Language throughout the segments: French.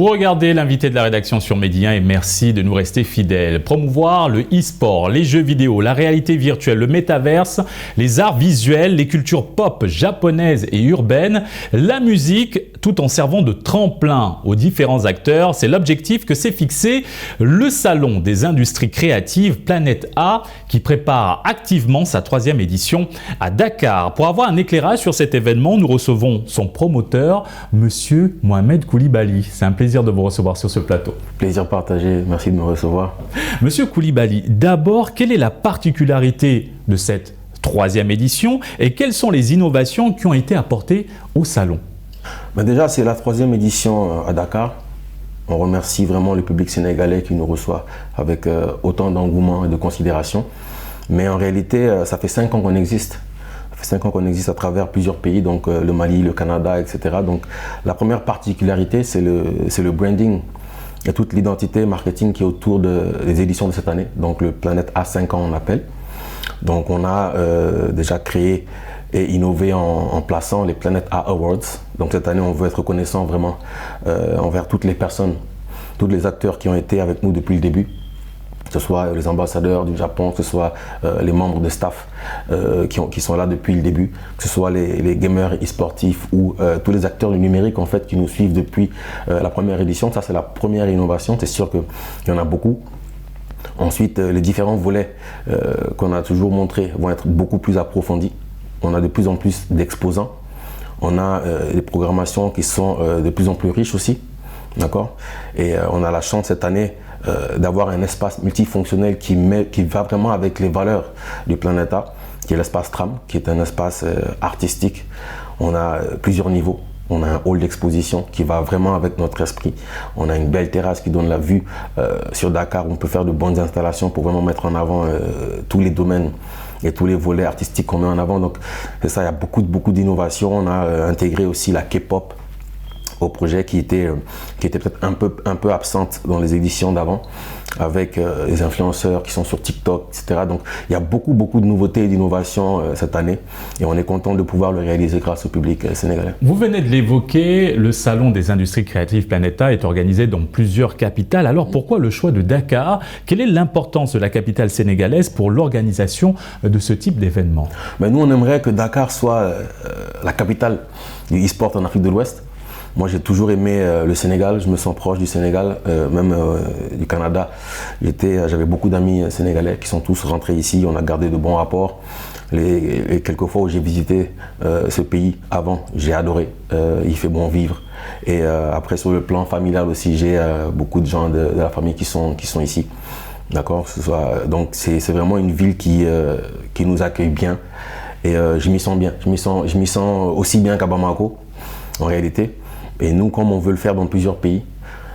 Vous regardez l'invité de la rédaction sur Medi 1 et merci de nous rester fidèles. Promouvoir le e-sport, les jeux vidéo, la réalité virtuelle, le métaverse, les arts visuels, les cultures pop japonaises et urbaines, la musique, tout en servant de tremplin aux différents acteurs. C'est l'objectif que s'est fixé le Salon des industries créatives Planète A qui prépare activement sa 3e édition à Dakar. Pour avoir un éclairage sur cet événement, nous recevons son promoteur, Monsieur Mohamed Koulibaly. C'est un plaisir de vous recevoir sur ce plateau. Plaisir partagé, merci de me recevoir. Monsieur Koulibaly, d'abord, quelle est la particularité de cette 3e édition et quelles sont les innovations qui ont été apportées au salon? Déjà, c'est la 3e édition à Dakar. On remercie vraiment le public sénégalais qui nous reçoit avec autant d'engouement et de considération. Mais en réalité, ça fait 5 ans qu'on existe. Ça fait 5 ans qu'on existe à travers plusieurs pays, donc le Mali, le Canada, etc. Donc la première particularité, c'est le branding et toute l'identité marketing qui est autour des éditions de cette année. Donc le Planète A 5 ans on appelle. Donc on a déjà créé et innové en plaçant les Planète A Awards. Donc cette année on veut être reconnaissant vraiment envers toutes les personnes, tous les acteurs qui ont été avec nous depuis le début. Que ce soit les ambassadeurs du Japon, que ce soit les membres de staff qui sont là depuis le début, que ce soit les gamers e-sportifs ou tous les acteurs du numérique en fait qui nous suivent depuis la première édition. Ça c'est la première innovation, c'est sûr qu'il y en a beaucoup. Ensuite, les différents volets qu'on a toujours montrés vont être beaucoup plus approfondis. On a de plus en plus d'exposants. On a des programmations qui sont de plus en plus riches aussi. D'accord ? Et on a la chance cette année d'avoir un espace multifonctionnel qui va vraiment avec les valeurs du Planète A, qui est l'espace Tram, qui est un espace artistique. On a plusieurs niveaux. On a un hall d'exposition qui va vraiment avec notre esprit. On a une belle terrasse qui donne la vue sur Dakar où on peut faire de bonnes installations pour vraiment mettre en avant tous les domaines et tous les volets artistiques qu'on met en avant. Donc c'est ça, il y a beaucoup d'innovations. On a intégré aussi la K-pop au projet qui était peut-être un peu absente dans les éditions d'avant, avec les influenceurs qui sont sur TikTok, etc. Donc il y a beaucoup de nouveautés et d'innovations cette année et on est content de pouvoir le réaliser grâce au public sénégalais. Vous venez de l'évoquer, le Salon des industries créatives Planète A est organisé dans plusieurs capitales. Alors pourquoi le choix de Dakar? Quelle est l'importance de la capitale sénégalaise pour l'organisation de ce type d'événement? Nous on aimerait que Dakar soit la capitale du e-sport en Afrique de l'Ouest. Moi, j'ai toujours aimé le Sénégal, je me sens proche du Sénégal, même du Canada. J'avais beaucoup d'amis sénégalais qui sont tous rentrés ici, on a gardé de bons rapports. Et quelques fois où j'ai visité ce pays avant, j'ai adoré, il fait bon vivre. Et après, sur le plan familial aussi, j'ai beaucoup de gens de la famille qui sont ici. D'accord ? Donc, c'est vraiment une ville qui nous accueille bien. Et je m'y sens bien. Je m'y sens aussi bien qu'à Bamako, en réalité. Et nous, comme on veut le faire dans plusieurs pays,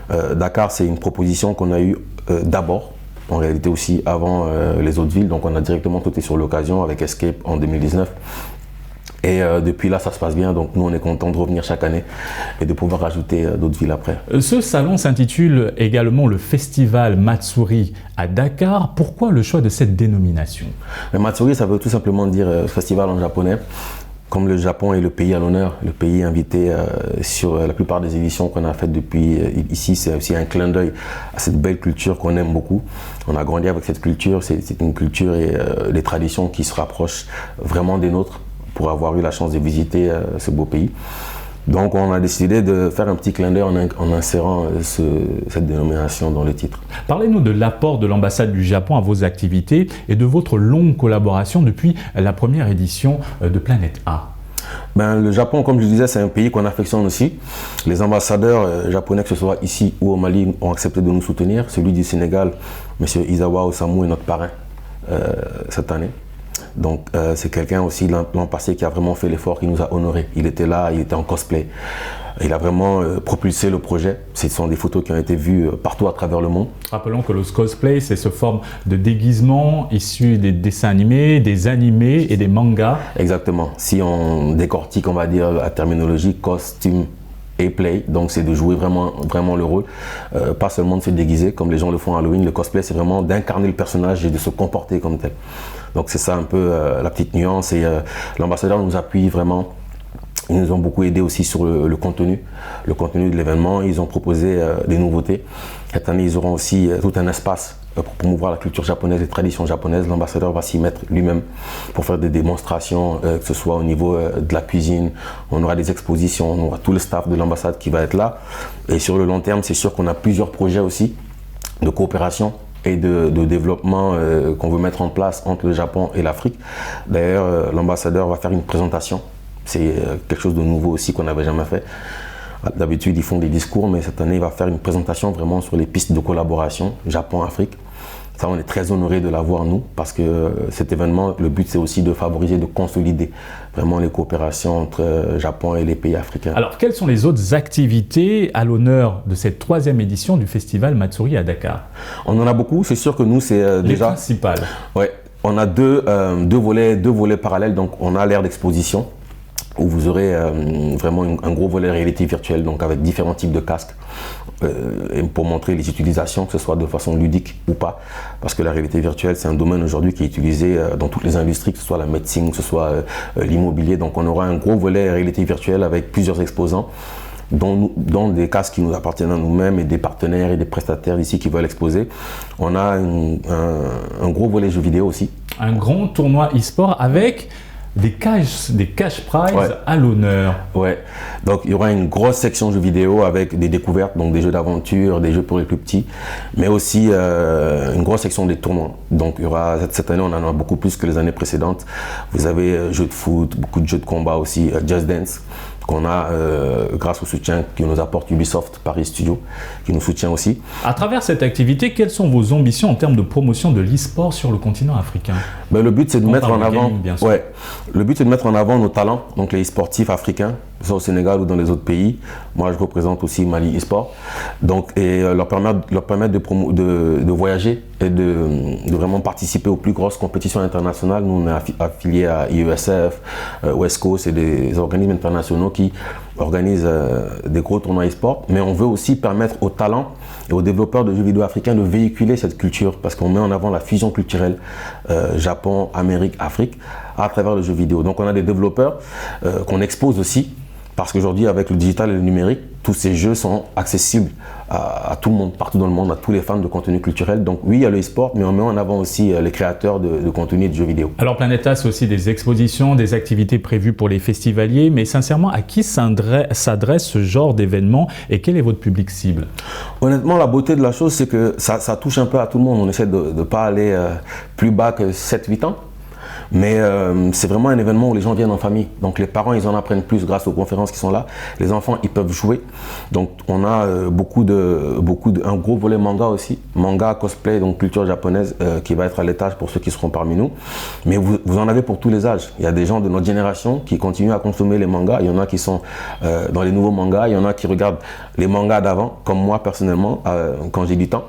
Dakar, c'est une proposition qu'on a eue d'abord, en réalité aussi avant les autres villes. Donc on a directement sauté sur l'occasion avec Escape en 2019. Et depuis là, ça se passe bien. Donc nous, on est content de revenir chaque année et de pouvoir rajouter d'autres villes après. Ce salon s'intitule également le Festival Matsuri à Dakar. Pourquoi le choix de cette dénomination? Le Matsuri, ça veut tout simplement dire festival en japonais. Comme le Japon est le pays à l'honneur, le pays invité sur la plupart des éditions qu'on a faites depuis ici, c'est aussi un clin d'œil à cette belle culture qu'on aime beaucoup. On a grandi avec cette culture, c'est une culture et des traditions qui se rapprochent vraiment des nôtres pour avoir eu la chance de visiter ce beau pays. Donc on a décidé de faire un petit clin d'œil en insérant cette dénomination dans le titre. Parlez-nous de l'apport de l'ambassade du Japon à vos activités et de votre longue collaboration depuis la première édition de Planète A. Le Japon, comme je disais, c'est un pays qu'on affectionne aussi. Les ambassadeurs japonais, que ce soit ici ou au Mali, ont accepté de nous soutenir. Celui du Sénégal, M. Izawa Osamu, est notre parrain cette année. Donc c'est quelqu'un aussi l'an passé qui a vraiment fait l'effort, qui nous a honorés. Il était là, il était en cosplay. Il a vraiment propulsé le projet. Ce sont des photos qui ont été vues partout à travers le monde. Rappelons que le cosplay, c'est ce forme de déguisement issu des dessins animés, des animés et des mangas. Exactement. Si on décortique, on va dire la terminologie costume et play, donc c'est de jouer vraiment le rôle, pas seulement de se déguiser comme les gens le font à Halloween. Le cosplay, c'est vraiment d'incarner le personnage et de se comporter comme tel. Donc c'est ça un peu la petite nuance et l'ambassadeur nous appuie vraiment Ils nous ont beaucoup aidé aussi sur le contenu de l'événement. Ils ont proposé des nouveautés. Cette année, ils auront aussi tout un espace pour promouvoir la culture japonaise et les traditions japonaises. L'ambassadeur va s'y mettre lui-même pour faire des démonstrations, que ce soit au niveau de la cuisine. On aura des expositions, on aura tout le staff de l'ambassade qui va être là. Et sur le long terme, c'est sûr qu'on a plusieurs projets aussi de coopération et de développement qu'on veut mettre en place entre le Japon et l'Afrique. D'ailleurs, l'ambassadeur va faire une présentation. C'est quelque chose de nouveau aussi qu'on n'avait jamais fait. D'habitude, ils font des discours, mais cette année, il va faire une présentation vraiment sur les pistes de collaboration Japon-Afrique. Ça, on est très honorés de l'avoir, nous, parce que cet événement, le but, c'est aussi de favoriser, de consolider vraiment les coopérations entre Japon et les pays africains. Alors, quelles sont les autres activités à l'honneur de cette 3e édition du festival Matsuri à Dakar? On en a beaucoup. C'est sûr que nous, c'est déjà... Les principales. Ouais. On a deux volets parallèles. Donc, on a l'ère d'exposition, où vous aurez vraiment un gros volet réalité virtuelle, donc avec différents types de casques, pour montrer les utilisations, que ce soit de façon ludique ou pas, parce que la réalité virtuelle, c'est un domaine aujourd'hui qui est utilisé dans toutes les industries, que ce soit la médecine, que ce soit l'immobilier. Donc on aura un gros volet réalité virtuelle avec plusieurs exposants, dont des casques qui nous appartiennent à nous-mêmes et des partenaires et des prestataires d'ici qui veulent exposer. On a un gros volet jeux vidéo aussi. Un grand tournoi e-sport avec des cash prizes à l'honneur. Ouais, donc il y aura une grosse section jeux vidéo avec des découvertes, donc des jeux d'aventure, des jeux pour les plus petits, mais aussi une grosse section des tournois. Donc il y aura, cette année, on en a beaucoup plus que les années précédentes. Vous avez jeux de foot, beaucoup de jeux de combat aussi, Just Dance, qu'on a grâce au soutien que nous apporte Ubisoft Paris Studio, qui nous soutient aussi. À travers cette activité, quelles sont vos ambitions en termes de promotion de l'e-sport sur le continent africain? Ben, le but, c'est de mettre en avant, le but, c'est de mettre en avant nos talents, donc les e-sportifs africains, que ce soit au Sénégal ou dans les autres pays. Moi, je représente aussi Mali e-sport, donc et leur permettre de voyager et de vraiment participer aux plus grosses compétitions internationales. Nous, on est affiliés à IESF, WESCO, c'est des organismes internationaux qui organisent des gros tournois e-sport, mais on veut aussi permettre aux talents et aux développeurs de jeux vidéo africains de véhiculer cette culture, parce qu'on met en avant la fusion culturelle Japon, Amérique, Afrique à travers le jeu vidéo. Donc on a des développeurs qu'on expose aussi, parce qu'aujourd'hui, avec le digital et le numérique, tous ces jeux sont accessibles à tout le monde, partout dans le monde, à tous les fans de contenu culturel. Donc oui, il y a le e-sport, mais on met en avant aussi les créateurs de contenu et de jeux vidéo. Alors Planeta, c'est aussi des expositions, des activités prévues pour les festivaliers, mais sincèrement, à qui s'adresse ce genre d'événement et quel est votre public cible? Honnêtement, la beauté de la chose, c'est que ça touche un peu à tout le monde. On essaie de ne pas aller plus bas que 7-8 ans. Mais c'est vraiment un événement où les gens viennent en famille. Donc les parents, ils en apprennent plus grâce aux conférences qui sont là. Les enfants, ils peuvent jouer. Donc on a un gros volet manga aussi. Manga, cosplay, donc culture japonaise qui va être à l'étage pour ceux qui seront parmi nous. Mais vous en avez pour tous les âges. Il y a des gens de notre génération qui continuent à consommer les mangas. Il y en a qui sont dans les nouveaux mangas. Il y en a qui regardent les mangas d'avant, comme moi personnellement, quand j'ai du temps.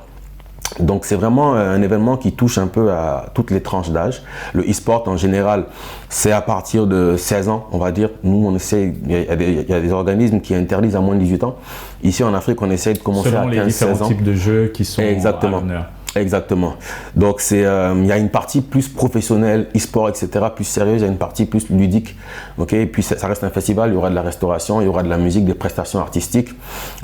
Donc c'est vraiment un événement qui touche un peu à toutes les tranches d'âge. Le e-sport en général, c'est à partir de 16 ans, on va dire. Nous, on essaie, il y a des organismes qui interdisent à moins de 18 ans. Ici en Afrique, on essaie de commencer à 15-16 ans. Selon les différents types de jeux qui sont à l'honneur. Exactement. Donc il y a une partie plus professionnelle, e-sport, etc., plus sérieuse, il y a une partie plus ludique. Okay, et puis ça reste un festival, il y aura de la restauration, il y aura de la musique, des prestations artistiques,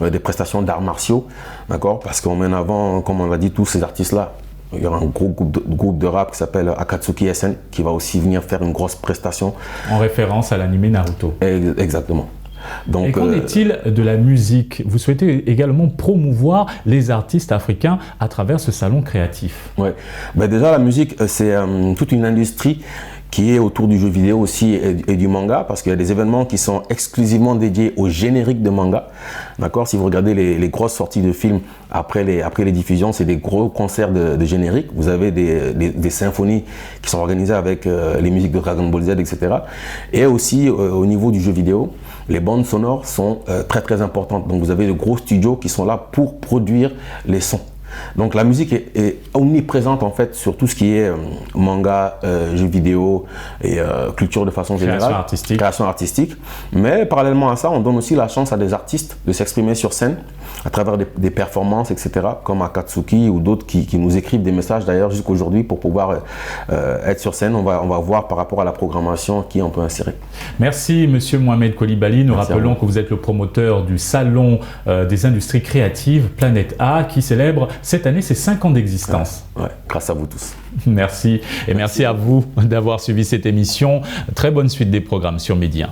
des prestations d'arts martiaux, d'accord, parce qu'on met en avant, comme on l'a dit, tous ces artistes-là. Il y aura un gros groupe de rap qui s'appelle Akatsuki SN, qui va aussi venir faire une grosse prestation. En référence à l'anime Naruto. Exactement. Donc, et qu'en est-il de la musique? Vous souhaitez également promouvoir les artistes africains à travers ce salon créatif? Oui, ben déjà la musique, c'est toute une industrie qui est autour du jeu vidéo aussi et du manga, parce qu'il y a des événements qui sont exclusivement dédiés au générique de manga. D'accord, si vous regardez les grosses sorties de films après les diffusions, c'est des gros concerts de générique. Vous avez des symphonies qui sont organisées avec les musiques de Dragon Ball Z, etc. Et aussi au niveau du jeu vidéo, les bandes sonores sont très très importantes. Donc vous avez de gros studios qui sont là pour produire les sons. Donc la musique est omniprésente en fait sur tout ce qui est manga, jeux vidéo et culture de façon générale. Création artistique. Mais parallèlement à ça, on donne aussi la chance à des artistes de s'exprimer sur scène à travers des performances, etc. comme Akatsuki ou d'autres qui nous écrivent des messages d'ailleurs jusqu'aujourd'hui pour pouvoir être sur scène. On va voir par rapport à la programmation qui on peut insérer. Merci Monsieur Mohamed Coulibaly. Nous rappelons que vous êtes le promoteur du Salon des industries créatives Planète A qui célèbre cette année ses 5 ans d'existence. Ouais, grâce à vous tous. Merci et merci à vous d'avoir suivi cette émission. Très bonne suite des programmes sur Média.